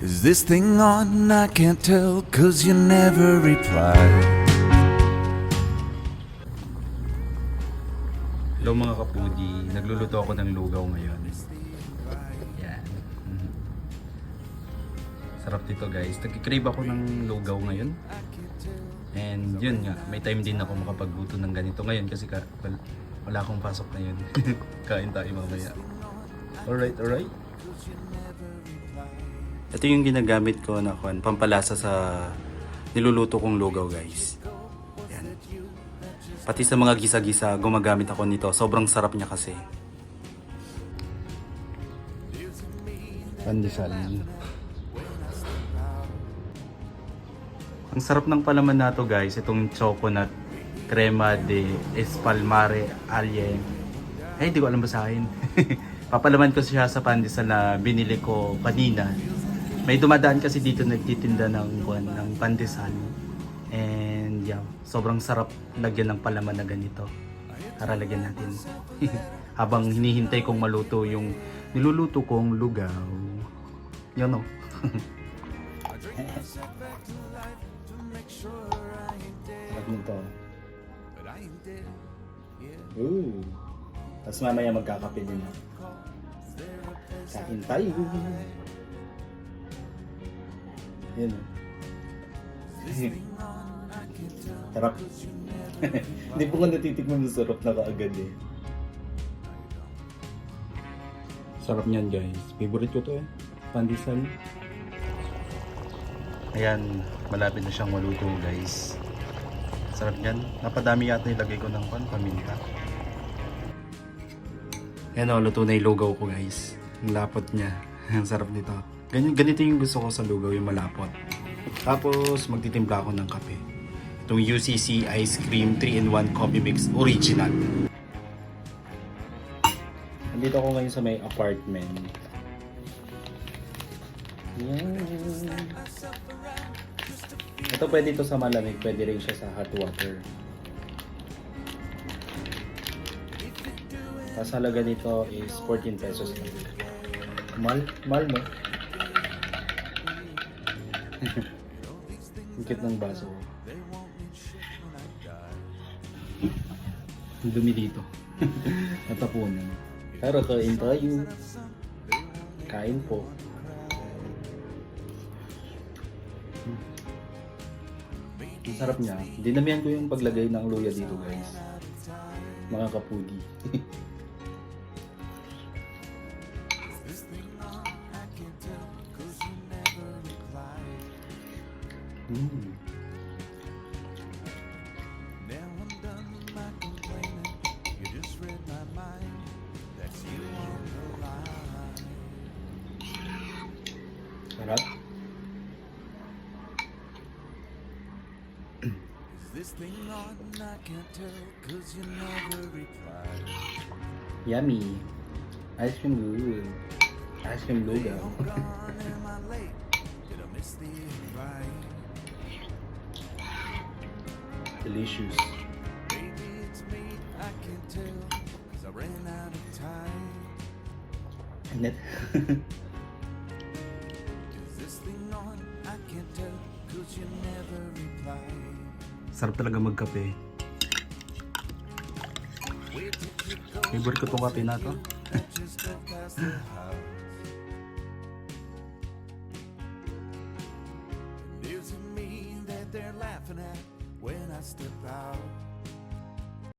Is this thing on? I can't tell, cause you never reply. Hello mga kapudi, nagluluto ako ng lugaw ngayon. Yan. Sarap dito guys. Nagkikrave ako ng lugaw ngayon. And yun nga, may time din ako makapagluto ng ganito ngayon kasi wala akong pasok ngayon. Kain tayo mamaya. Alright. Ito yung ginagamit ko na pampalasa sa niluluto kong lugaw guys. Yan. Pati sa mga gisa-gisa, gumagamit ako nito. Sobrang sarap niya kasi. Pandesal. Ang sarap ng palaman na to guys. Itong chocolate crema de espalmare alye. Hindi ko alam basahin. Papalaman ko siya sa pandesal na binili ko kanina. May dumadaan kasi dito nagtitinda ng pandesal. And yeah, sobrang sarap lagyan ng palaman na ganito. Tara, lagyan natin. Habang hinihintay kong maluto yung niluluto kong lugaw. Yan o. Sarap nito. Ooh. Tapos mamaya magkakape din ako. Kain tayo. Yan. Sarap. Hindi po ko natitikman ng sarap na kaagad eh. Sarap niyan guys. Favorite ko to eh. Pandesal. Ayan, malapit na siyang maluto guys. Sarap niyan. Napadami yata ilagay ko ng paminta. Ayan o, luto na yung lugaw ko guys. Ang lapot niya. Ang sarap nito. Ganito yung gusto ko sa lugaw, yung malapot. Tapos magtitimpla ako ng kape. Itong UCC Ice Cream 3-in-1 Coffee Mix Original. Nandito ako ngayon sa may apartment. Yan. Ito pwede ito sa malamig, pwede rin siya sa hot water. Tapos halaga nito is 14 pesos lang. Mahal no? Ang cute ng baso. Ang dumi dito. Natapunan. Pero kain tayo. Kain po. Ang sarap niya. Dinamihan ko yung paglagay ng luya dito guys. Mga kapudi. Sarap. Yummy. Ice cream good. Ice cream lugaw. Delicious. Net. Sarap talaga magkape. Favorite ko tong kape na to. When I step out